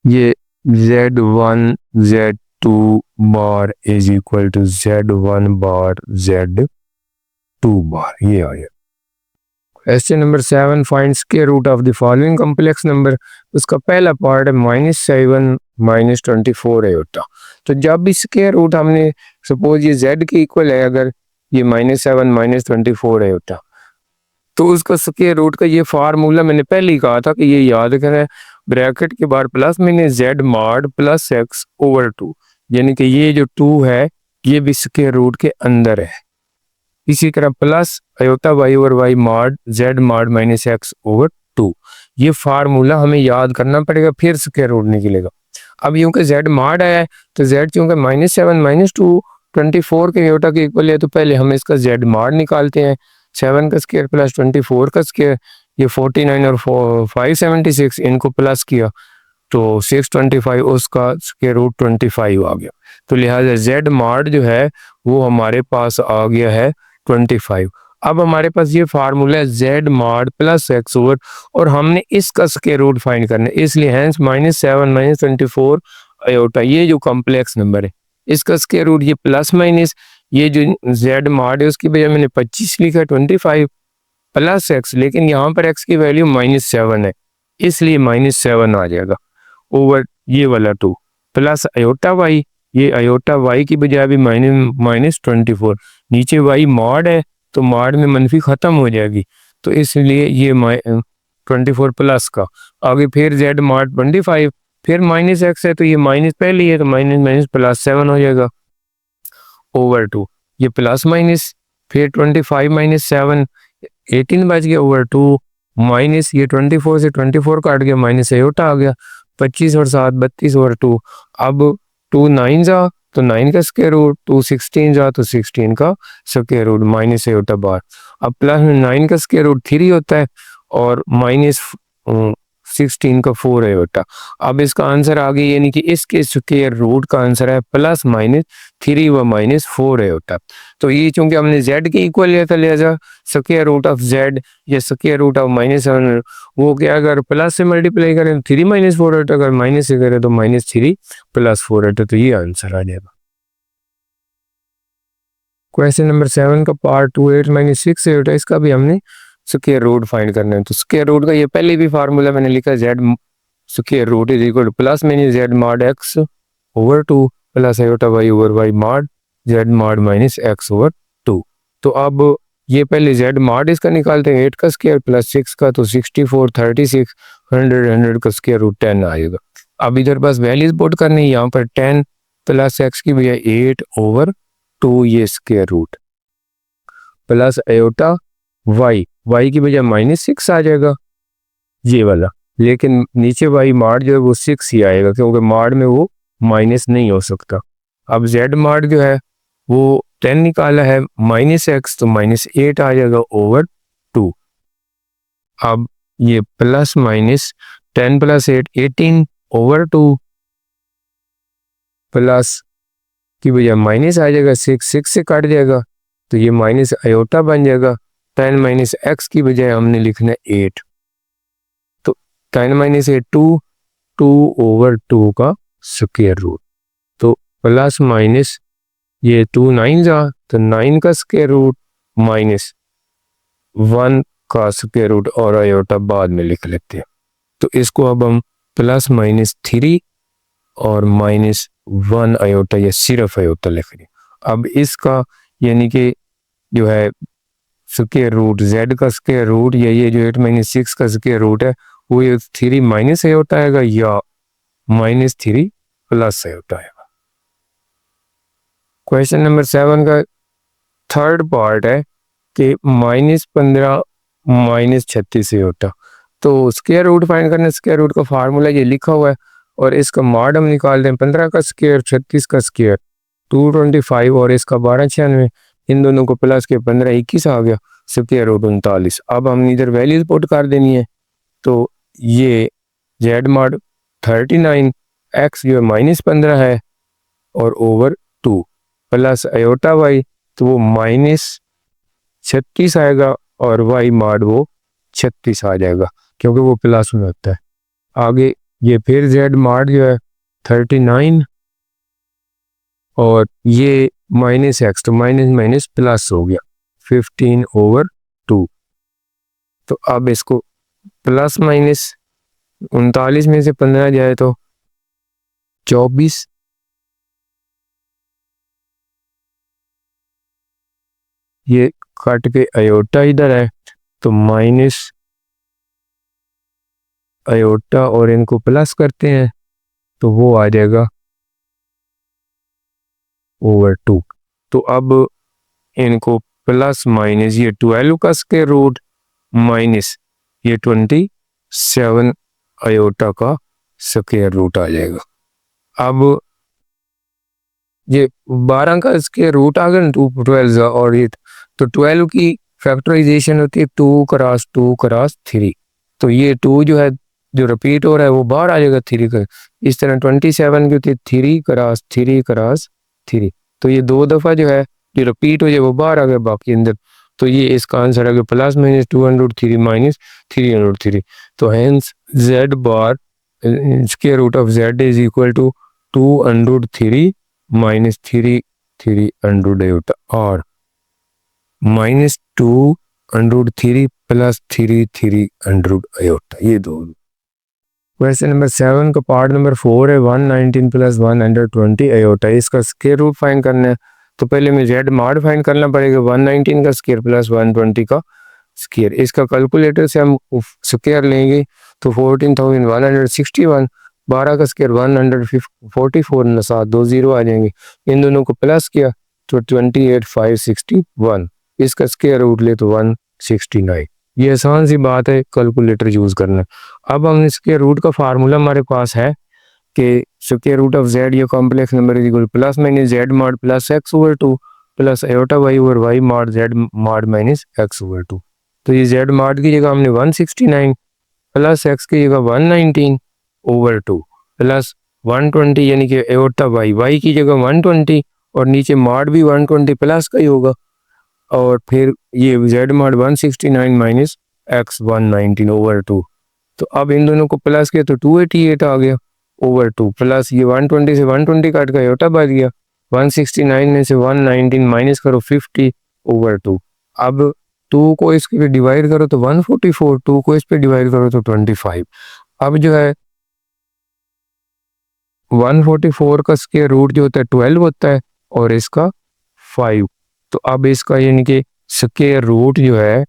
ये Z1 Z2 bar is equal to Z1 bar Z2 bar, ये आ गया। Question number 7, find square root of the following complex number. उसका पहला part है -7 -24 iota. तो जब भी स्क्वायर रूट हमने सपोज ये z के इक्वल है, अगर ये -7 -24 आयोटा, तो उसका स्क्वायर रूट का ये फार्मूला मैंने पहले ही कहा था कि ये याद करें, ब्रैकेट के बाद plus minus z mod plus x over 2, यानी कि ये जो 2 है ये भी स्क्वायर रूट के अंदर है। इसी तरह plus iota y over y mod z mod minus x over 2, ये फार्मूला हमें याद करना पड़ेगा, फिर स्क्वायर रूट निकलेगा। अब यूं कि z मॉड आया है तो z चूंकि -7 -2 24 के आयोटा के इक्वल है, तो पहले हम इसका z मॉड निकालते हैं। 7 का स्क्वायर प्लस 24 का स्क्वायर, ये 49 और 576, इनको प्लस किया तो 625, उसका स्क्वायर रूट 25 आ गया। तो लिहाजा z मॉड जो है वो हमारे पास आ गया है 25। अब हमारे पास ये फार्मूला है z mod plus x over, और हमने इसका स्क्वायर रूट फाइंड करना है, इसलिए हैंस -7 -24 आयोटा, ये जो कॉम्प्लेक्स नंबर है इसका स्क्वायर रूट ये प्लस माइनस, ये जो z मॉड है उसकी वजह मैंने 25 लिखा, 25 प्लस x, लेकिन यहाँ पर x की वैल्यू -7 है इसलिए -7 आ जाएगा ओवर ये वाला 2 प्लस आयोटा y, ये आयोटा y की बजाय भी -24, नीचे y मॉड है तो मॉड में मनफी खत्म हो जाएगी, तो इसलिए ये 24 प्लस का आगे, फिर z मॉड 25, फिर -x है तो ये माइनस पहले है तो माइनस प्लस 7 हो जाएगा ओवर 2, ये प्लस माइनस, फिर 25 -7 18 बच गया ओवर 2, माइनस ये 24 से 24 काट गया, माइनस आयोटा आ गया, 25 और 7 32 ओवर 2। अब 2 9 जा तो 9 का स्क्वायर रूट, 2 16 जा तो 16 का स्क्वायर रूट माइनस आयोटा बार। अब प्लस में 9 का स्क्वायर रूट 3 होता है और माइनस 16 का 4 आयोटा। अब इसका आंसर आ गया, यानी कि इसके स्क्वायर रूट का आंसर है +-3 व -4 आयोटा। तो ये चूंकि हमने z के इक्वल लिया था, लिहाजा स्क्वायर रूट ऑफ z या स्क्वायर रूट ऑफ -7 वो क्या, अगर प्लस से मल्टीप्लाई करें तो 3 -4 आयोटा, अगर माइनस से करें तो -3 + 4 आयोटा, तो ये आंसर आ जाएगा। क्वेश्चन नंबर 7 का पार्ट 2 8 -6 आयोटा, इसका भी हमने स्क्वायर रूट फाइंड करना है। तो स्क्वायर रूट का ये पहले भी फार्मूला मैंने लिखा, z square root is equal to plus minus z mod x over 2 plus iota y over y mod z mod minus x over 2। तो अब ये पहले z मॉड इसका निकालते हैं, 8 का स्क्वायर प्लस 6 का, तो 64 36 100 का स्क्वायर रूट 10 आएगा। अब इधर बस वैल्यूज पुट करनी है, यहाँ पर 10 प्लस x की बजाय 8 ओवर 2 ये square root plus iota y की बजाय -6 आ जाएगा ये वाला, लेकिन नीचे y मॉड जो है वो 6 ही आएगा क्योंकि मॉड में वो माइनस नहीं हो सकता। अब z मॉड जो है वो 10 निकाला है, -x तो -8 आ जाएगा ओवर 2। अब ये प्लस माइनस 10 + 8 18 ओवर 2 प्लस की बजाय माइनस आ जाएगा, 6 से काट जाएगा तो ये माइनस आयोटा बन जाएगा। 10 - x की बजाय हमने लिखना है 8, तो 10 माइनस 8 2, 2/2 का स्क्वायर रूट। तो प्लस माइनस ये 2 9 जा तो 9 का स्क्वायर रूट माइनस 1 का स्क्वायर रूट और आयोटा बाद में लिख लेते हैं। तो इसको अब हम प्लस माइनस 3 और माइनस 1 आयोटा या सिर्फ आयोटा लिख रहे हैं। अब इसका यानी कि जो है स्क्वायर रूट z का स्क्वायर रूट या ये जो 8 माइनस 6 का स्क्वायर रूट है वो ये 3 माइनस आयोटा आएगा या माइनस 3 प्लस आयोटा आएगा। क्वेश्चन नंबर 7 का थर्ड पार्ट है कि -15 माइनस 36 आयोटा। तो स्क्वायर रूट फाइंड करने, स्क्वायर रूट का फार्मूला ये लिखा हुआ है और इसका मॉड हम निकाल दें। 15 का स्क्वायर 36 का स्क्वायर 225 और इसका 1296, इन दोनों को प्लस के 15 21 आ गया, स्क्वायर रूट 39। अब हम इधर वैल्यूज पुट कर देनी है। तो ये जेड मॉड 39 एक्स जो -15 है और ओवर 2 प्लस आयोटा वाई तो वो -36 आएगा और वाई मॉड वो 36 आ जाएगा क्योंकि वो प्लस में होता है। आगे ये फिर जेड मॉड जो है 39 और ये माइनस एक्स तो माइनस माइनस प्लस हो गया 15/2। तो अब इसको प्लस माइनस 39 में से 15 जाए तो 24, ये कट के आयोटा इधर है तो माइनस आयोटा और इनको प्लस करते हैं तो वो आ जाएगा ओवर 2। तो अब इनको प्लस माइनस ये 12 का स्क्वायर रूट माइनस ये 27 आयोटा का स्क्वायर रूट आ जाएगा। अब ये 12 का स्क्वायर रूट आ गया 12 और ये तो 12 की फैक्टराइजेशन होती है 2 क्रॉस 2 क्रॉस 3। तो ये 2 जो है जो रिपीट हो रहा है वो बाहर आ जाएगा 3 का। इस तरह 27 की होती है 3 क्रॉस 3 क्रॉस 3। तो ये 2 दफ़ा जो है जो रिपीट हो जाए वो बाहर आ गया बाकी अंदर। तो ये इसका आंसर आ गया प्लस माइनस 203 माइनस 303। तो hence z bar square root of z is equal to 203 minus 300 iota और -203 प्लस 300 आयोटा, ये दो। क्वेश्चन नंबर 7 का पार्ट नंबर 4 है 119 प्लस 120 आयोटा। इसका स्क्वायर रूट फाइंड करना है तो पहले में जेड मॉड फाइंड करना पड़ेगा 119 का स्क्वायर प्लस 120 का स्क्वायर। इसका कैलकुलेटर से हम स्क्वायर लेंगे तो 14,161, 12 का स्क्वायर 144 न साथ 2 0 आ जाएंगे। इन दोनों को प्लस किया तो 28,561, इसका स्क्वायर रूट ले तो 169। ये आसान सी बात है कैलकुलेटर यूज करना। अब हम इसके रूट का फार्मूला हमारे पास है कि स्क्वायर रूट ऑफ जेड ये complex number is equal plus minus Z mod plus x over 2 plus iota y over Y mod z mod minus x over 2। तो ये जेड मॉड की जगह हमने 169 प्लस एक्स की जगह 119 ओवर 2 प्लस 120 यानी कि आयोटा वाई, वाई की जगह 120 और नीचे मॉड भी 120 प्लस का ही होगा और फिर ये Z mod 169 minus x 119 over 2। तो अब इन दोनों को प्लस किया तो 288 आ गया ओवर 2 प्लस ये 120 से 120 काट का आयोटा बच गया 169 में से 119 माइनस करो 50 ओवर 2। अब 2 को इसके पे डिवाइड करो तो 144, 2 को इस पे डिवाइड करो तो 25। अब जो है 144 का स्क्वायर रूट जो होता है 12 होता है और इसका 5। तो अब इसका यानी कि स्क्वायर रूट जो है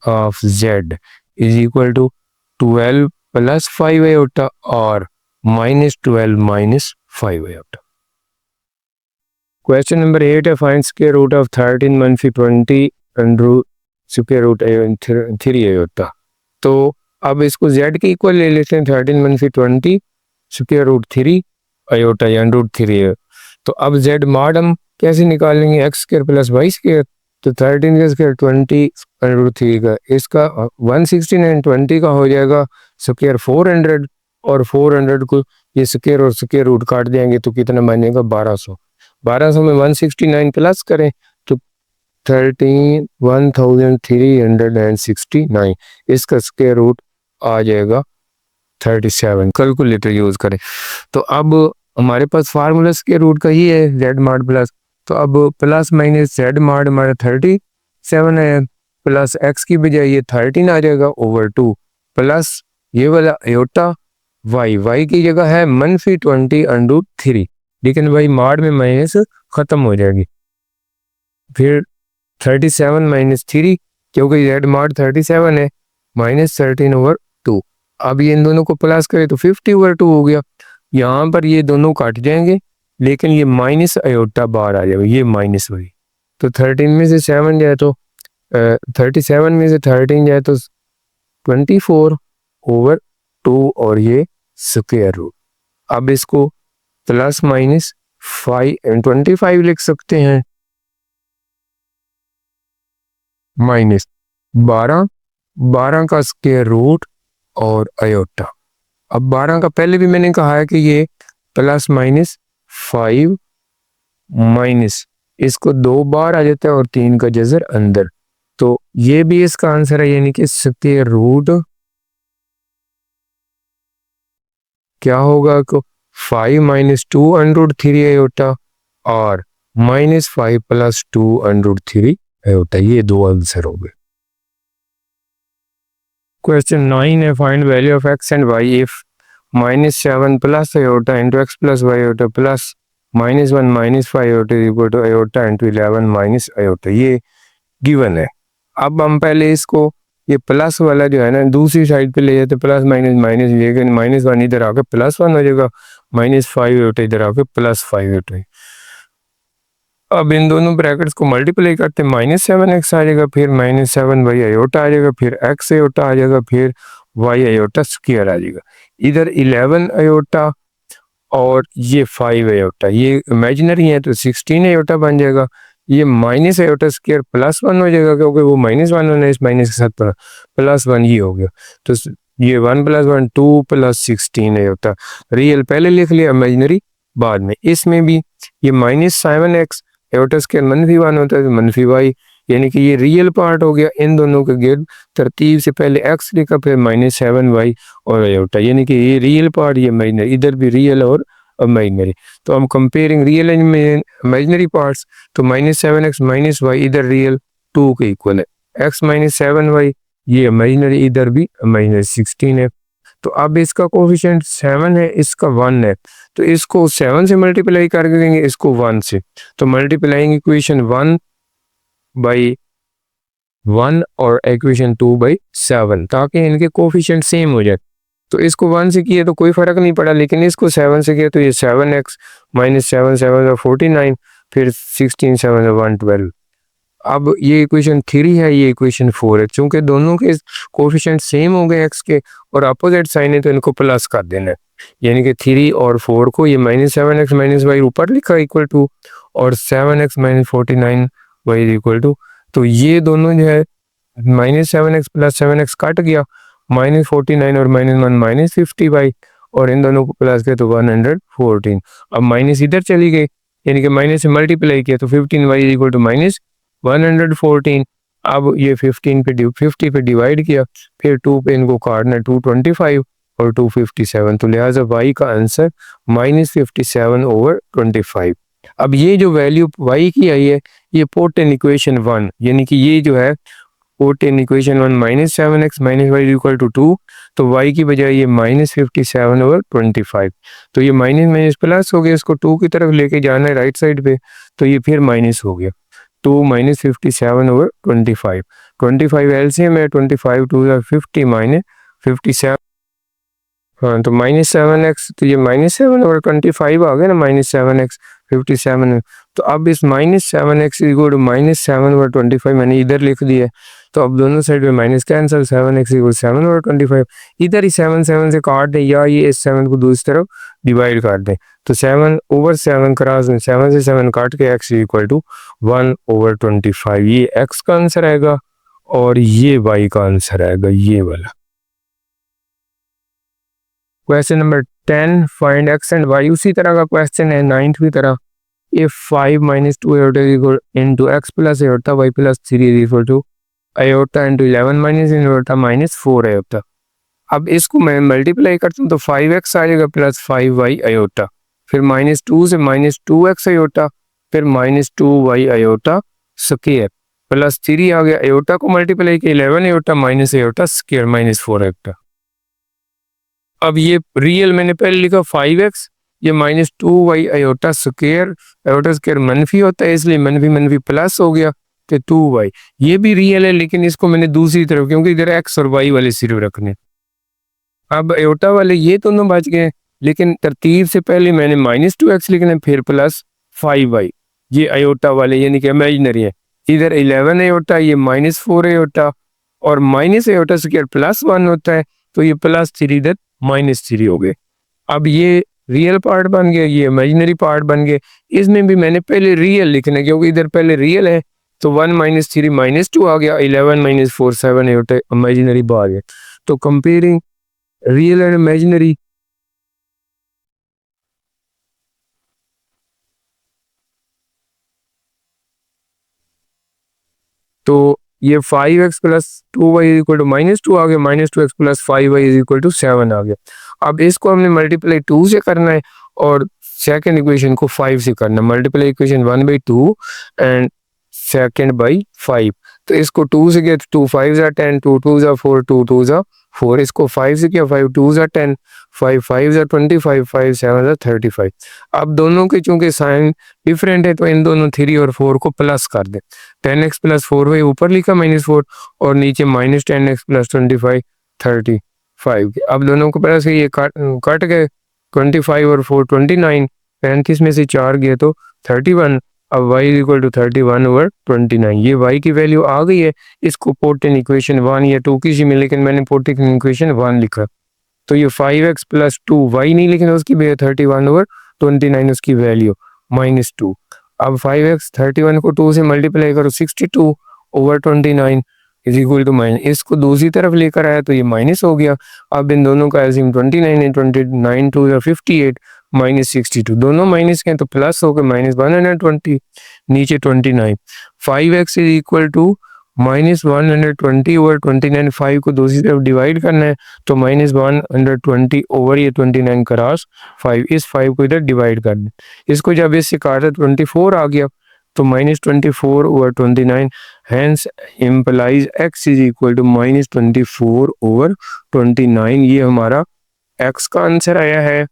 of z is equal to 12 plus 5 iota और -12 माइनस 5 आयोटा। क्वेश्चन नंबर 8 है find square root of 13 - 20 under square root 3 iota. तो अब इसको जेड के इक्वल ले लेते हैं 13 - 20 स्क्वायर रूट 3 आयोटा या √3। तो अब जेड मॉड हम कैसे निकालेंगे x square plus y square. तो 13 का स्क्वायर 20 √3 का, इसका 169 20 का हो जाएगा स्क्वायर 400 और 400 को ये स्क्वायर और स्क्वायर रूट काट देंगे तो कितना बनेगा 1200। 1200 में 169 प्लस करें तो 13,369, इसका स्क्वायर रूट आ जाएगा 37। कैलकुलेटर यूज करें तो अब हमारे पास फार्मूला स्क्वायर रूट का ही है जेड माड प्लस, तो अब प्लस माइनस जेड माड हमारा 37 है, प्लस एक्स की बजाय ये 13 आ जाएगा ओवर 2 प्लस ये वाला आयोटा वाई की जगह है -20 √3, लेकिन भाई माड में माइनस खत्म हो जाएगी। फिर 37 माइनस 3 क्योंकि जेड माड 37 है -13 ओवर 2। अब ये इन दोनों को प्लस करें तो 50 ओवर 2 हो गया। यहाँ पर ये दोनों कट जाएंगे लेकिन ये माइनस आयोटा बाहर आ जाएगा, ये माइनस वही। तो 13 में से 7 जाए तो 37 में से 13 जाए तो 24 ओवर 2 और ये स्क्वायर रूट। अब इसको प्लस माइनस 25 लिख सकते हैं, माइनस 12 का स्क्वायर रूट और आयोटा। अब 12 का पहले भी मैंने कहा है कि ये प्लस माइनस 5 माइनस इसको 2 बार आ जाता है और 3 का जजर अंदर, तो ये भी इसका आंसर है, यानी कि स्क्वायर रूट क्या होगा को 5 माइनस 2 √3 आयोटा और -5 + 2 √3 आयोटा, ये दो आंसर हो गए। क्वेश्चन 9 है find value of x and y if -7 + iota into x plus y iota plus -1 -5 iota equal to iota into 11 minus iota, ये गिवन है। अब हम पहले इसको ये प्लस वाला जो है ना दूसरी साइड पे ले जाते, प्लस माइनस माइनस, लेकिन -1 इधर आके +1 हो जाएगा, -5 आयोटा इधर आके +5 आयोटा। अब इन दोनों ब्रैकेट्स को मल्टीप्लाई करते -7x आ जाएगा, फिर -7y आयोटा आ जाएगा, फिर x आयोटा आ जाएगा, फिर y आयोटा स्क्वायर आ जाएगा। इधर 11 आयोटा और ये 5 आयोटा ये इमेजिनरी है तो 16 आयोटा बन जाएगा। ये माइनस आयोटा स्क्वायर +1 हो जाएगा क्योंकि वो -1 होना है, इस माइनस के साथ +1 ही हो गया। तो ये 1 + 1 2 + 16 आयोटा, रियल पहले लिख लिया, इमेजिनरी बाद में। इसमें भी ये -7x आयोटा स्क्वायर -1 होता है तो -y, यानी कि ये रियल पार्ट हो गया। इन दोनों के गिर्द तरतीब से पहले x लिखा फिर -7y और आयोटा, यानी कि ये रियल पार्ट ये इमेजिनरी, इधर भी रियल और इमेजिनरी। तो हम comparing real and imaginary parts, तो -7x -y इधर रियल 2 के इक्वल है, x -7y ये इमेजिनरी, इधर भी इमेजिनरी 16 है। तो अब इसका कोफिशिएंट 7 है, इसका 1 है, तो इसको 7 से मल्टीप्लाई कर देंगे, इसको 1 से, तो मल्टीप्लाइंग इक्वेशन 1/1 और इक्वेशन 2/7 ताकि इनके कोफिशिएंट सेम हो जाए। तो इसको 1 से किया तो कोई फर्क नहीं पड़ा, लेकिन इसको 7 से किया तो ये 7x -7 7 49, फिर 16 7 112। अब ये इक्वेशन 3 है, ये इक्वेशन 4 है, चूंकि दोनों के कोफिशिएंट सेम हो गए x के और अपोजिट साइन है तो इनको प्लस कर देना है, यानी कि 3 और 4 को ये -7x -y ऊपर लिखा इक्वल टू और 7x -49y इक्वल टू, तो ये दोनों जो है -7x + 7x कट गया, -49 और -1 -50y और इन दोनों को प्लस किया तो 114। अब माइनस इधर चली गई, यानी कि माइनस से मल्टीप्लाई किया तो 15y इक्वल टू -114। अब ये 50 पे डिवाइड किया, फिर 2 पे इनको काटना 225 और 257, तो लिहाजा y का आंसर -57 ओवर 25। अब ये जो वैल्यू y की आई है ये पोट इन इक्वेशन 1, यानी कि ये जो है put in equation 1 -7x -y equal to 2, तो y की बजाय ये -57 ओवर 25, तो ये माइनस माइनस प्लस हो गया, इसको 2 की तरफ लेके जाना है राइट साइड पे, तो ये फिर माइनस हो गया 2 -57 ओवर 25 एलसीएम है, 25 2 50 -57, हाँ तो -7x, तो ये -7 ओवर 25 आ गया ना, -7x 57 है। तो अब इस -7x इक्वल टू -7 ओवर 25 मैंने इधर लिख दिया है, तो अब दोनों साइड में minus cancel, 7x equal 7 over 25, इधर ही 7 से काट दें या ये इस 7 को दूसरी तरफ डिवाइड कर दें, तो 7 ओवर 7 क्रॉस में 7 से 7 काट के x इक्वल टू 1 ओवर 25, ये x का आंसर आएगा और ये y का आंसर आएगा, ये वाला। Question number 10 find x and y, उसी तरह का क्वेश्चन है 9th की तरह। if 5 minus 2 iota is equal into x plus iota y plus 3 is equal to iota into 11 minus iota minus 4 iota। अब इसको मैं मल्टीप्लाई करता हूँ तो 5x आ जाएगा प्लस 5y आयोटा, फिर -2 से -2x आयोटा, फिर -2y आयोटा स्क्वायर प्लस 3 आ गया, आयोटा को मल्टीप्लाई किया 11 iota minus iota square -4 iota. अब ये रियल मैंने पहले लिखा 5x, ये -2y आयोटा स्क्वायर मनफी होता है इसलिए मनफी मनफी प्लस हो गया तो 2y, ये भी रियल है लेकिन इसको मैंने दूसरी तरफ क्योंकि इधर x और y वाले सिर्फ रखने। अब आयोटा वाले ये दोनों बच गए लेकिन तरतीब से पहले मैंने -2x लिखना फिर प्लस 5y, ये आयोटा वाले यानी कि इमेजिनरी है, इधर 11 आयोटा ये -4 आयोटा और माइनस आयोटा स्क्वायर +1 होता है तो ये +3 इधर -3 हो गए। अब ये रियल पार्ट बन गया, ये इमेजिनरी पार्ट बन गए। इसमें भी मैंने पहले रियल लिखना है क्योंकि इधर पहले रियल है तो 1 - 3 -2 आ गया, 11 - 4 7 आयोटा इमेजिनरी बाहर गया। तो कंपेयरिंग रियल एंड इमेजिनरी, तो ये 5x plus 2y equal to -2 आ गया, -2x plus 5y equal to 7 आ गया। अब इसको हमने मल्टीप्लाई 2 से करना है और सेकंड इक्वेशन को 5 से करना है। Multiply equation 1/2 and second by 5, तो इसको 2 से किया 2 5 ज़ा 10, 2 2 ज़ा 4, 2 2 ज़ा 4, इसको 5 से किया 5 2 ज़ा 10, 5 5 ज़ा 25, 5 7 ज़ा 35। अब दोनों के चूंकि साइन डिफरेंट है तो इन दोनों 3 और 4 को प्लस कर दें। 10x प्लस 4y ऊपर लिखा -4 और नीचे -10x प्लस 25 35। अब दोनों को प्लस ये कट गए, 25 और 4 29, 35 में से 4 गए तो 31। अब y इक्वल टू 31/29, ये y की वैल्यू आ गई है। इसको पोट इन इक्वेशन 1 या 2 किसी में, लेकिन मैंने पोट इन इक्वेशन 1 लिखा। तो ये 5x प्लस 2y नहीं लिखना उसकी 31/29 उसकी वैल्यू -2। अब 5x 31 को 2 से मल्टीप्लाई करो 62/29 इज इक्वल टू माइनस, इसको दूसरी तरफ लेकर आया तो ये माइनस हो गया। अब इन दोनों का एलसीएम 29 है, 29 2 58 -62, दोनों माइनस के तो प्लस हो गए -120, नीचे 29। 5x इज इक्वल टू -120/29, 5 को दूसरी तरफ डिवाइड करना है तो -120 ओवर ये 29 क्रॉस 5, इस 5 को इधर डिवाइड कर दें। इसको जब इससे काटा 24 आ गया तो -24/29, hence implies x is equal to -24/29। ये हमारा x का आंसर आया है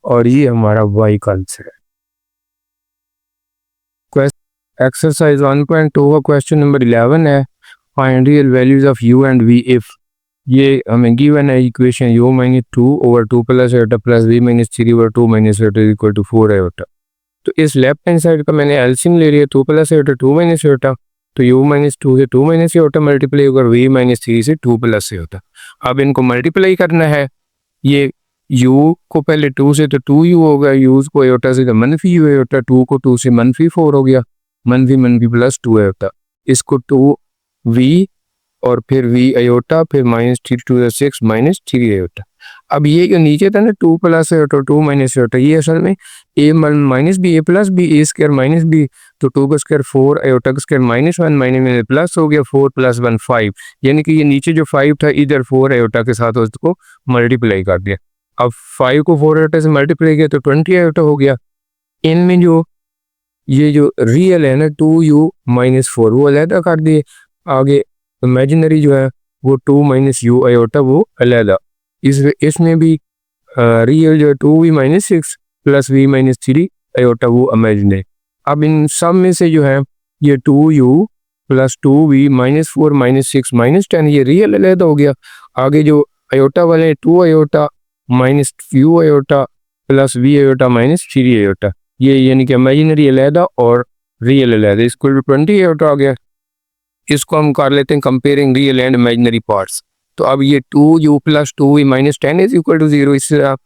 और ये हमारा y का आंसर है। एक्सरसाइज 1.2 का क्वेश्चन नंबर 11 है, find real values of u and v if. ये हमें गिवन है equation u -2/2 plus iota plus v -3/2 minus iota equal to 4 iota. तो इस लेफ्ट हैंड साइड का मैंने एलसीएम ले लिया 2 प्लस आयोटा 2 माइनस आयोटा, तो u -2 से 2 माइनस आयोटा मल्टीप्लाई होगा v -3 से 2 प्लस आयोटा। अब इनको मल्टीप्लाई करना है, ये u को पहले 2 से तो 2u होगा, u को आयोटा से तो -u आयोटा, 2 को 2 से -4 हो गया, -1 प्लस 2 आयोटा, इसको 2v और फिर v आयोटा, फिर -3 2 6 -3 आयोटा। अब ये जो नीचे था ना 2 प्लस आयोटा 2 माइनस आयोटा, ये असल में a minus b, a plus b, a square minus b, तो 2 का स्क्वायर 4 आयोटा का स्क्वायर -1 माइनस प्लस हो गया 4 + 1 5, यानी कि ये नीचे जो 5 था इधर 4 आयोटा के साथ उसको मल्टीप्लाई कर दिया। अब 5 को 4 आयोटा से मल्टीप्लाई किया तो 20 आयोटा हो गया। इनमें जो ये जो रियल है ना 2u -4 वो अलहदा कर दिए, आगे इमेजिनरी जो है वो 2 - u आयोटा वो अलहदा। इसमें भी रियल जो 2v - 6 प्लस v -3 आयोटा वो इमेजिनरी। अब इन सब में से जो है ये 2u प्लस 2v -4 -6 -10 ये रियल अलहदा हो गया। आगे जो आयोटा वाले 2 iota -u iota plus v iota -3 iota, ये यानी कि इमेजिनरी अलहदा और रियल अलहदा, इसको 20 आयोटा आ गया। इसको हम कर लेते हैं comparing real and imaginary parts. तो अब ये 2u plus 2v -10 is equal to 0, इससे आप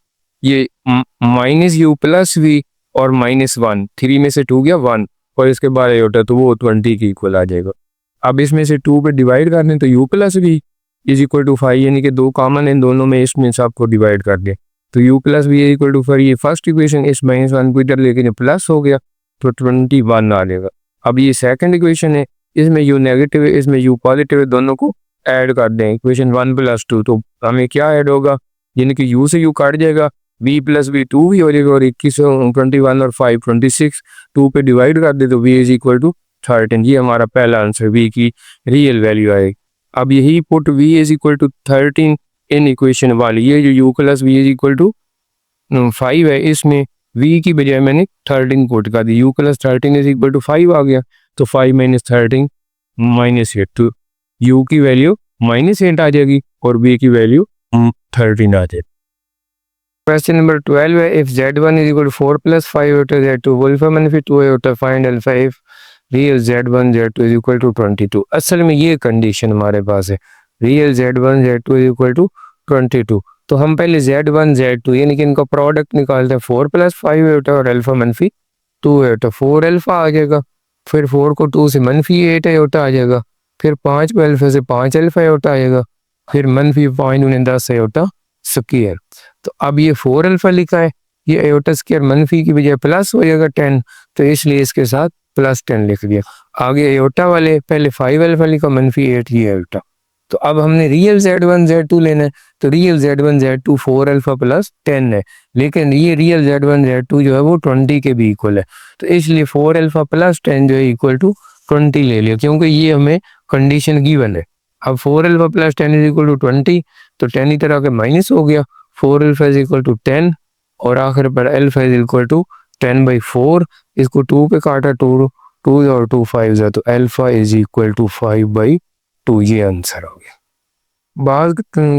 ये -u प्लस v और -1, 3 में से 2 गया 1 और इसके बाद आयोटा तो वो 20 के इक्वल आ जाएगा। अब इसमें से 2 पे डिवाइड कर दें तो u plus v is equal to 5, यानी कि 2 कॉमन है दोनों में, इसमें सबको डिवाइड कर दें तो u plus v is equal to 5। ये फर्स्ट इक्वेशन, इस -1 को इधर लेके प्लस हो गया तो 21 आ जाएगा। अब ये सेकंड इक्वेशन है, इसमें u नेगेटिव है, इसमें u पॉजिटिव है, दोनों को ऐड कर दें। इक्वेशन 1 + 2 तो हमें क्या ऐड होगा, यानी कि u से u कट जाएगा, v + v 2 भी हो जाएगा और 21 21 और 5 26, 2 पे डिवाइड कर दे तो v = 13। ये हमारा पहला आंसर v की रियल वैल्यू आएगी। अब यही पुट v = 13 इन इक्वेशन वाली, ये जो u + v = 5 है, इसमें v की बजाय मैंने 13 पुट कर दी, u + 13 = 5 आ गया, तो 5 - 13 -8, तो u की वैल्यू -8 आ जाएगी और v की वैल्यू 13 आ जाएगी। क्वेश्चन नंबर 12 है, if z1 = 4 + 5 z2 -2 find alpha if real z1 z2 = 22। असल में ये कंडीशन हमारे पास है, रियल z1 z2 = 22। तो हम पहले z1 z2 यानी कि इनका प्रोडक्ट निकालते हैं, 4 + 5 और अल्फा -2 4 अल्फा आ जाएगा, फिर 4 को 2 से -8 आ जाएगा, फिर 5 को अल्फा से 5 अल्फा आ जाएगा, फिर -0.10 स्क्वायर। तो अब ये 4 अल्फा लिखा है, ये एयोटा स्क्वायर मनफी की बजाय प्लस हो जाएगा 10, तो इसलिए इसके साथ +10 लिख दिया। आगे एयोटा वाले पहले 5 अल्फा लिखा, -8 ये एयोटा। तो अब हमने रियल z1 z2 लेना है, तो रियल z1 z2 4 अल्फा + 10 है, लेकिन ये रियल z1 z2 जो है वो 20 के भी इक्वल है, तो इसलिए 4 अल्फा + 10 जो है = 20 ले लिया, क्योंकि ये हमें कंडीशन गिवन है। अब 4 अल्फा + 10 = 20, तो 10 इधर आके माइनस हो गया, 4 अल्फा = 10 और आखिर पर अल्फा = 10/4, इसको 2 पे काटा, 2 और 2 5 है, तो अल्फा = 5/2, ये आंसर हो गया। बाज़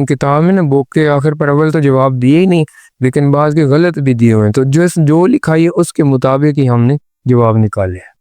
किताब में ना बुक के आखिर पर अव्वल तो जवाब दिए ही नहीं, लेकिन बाज़ के गलत भी दिए हुए हैं, तो जो लिखा है उसके मुताबिक ही हमने जवाब निकाले हैं।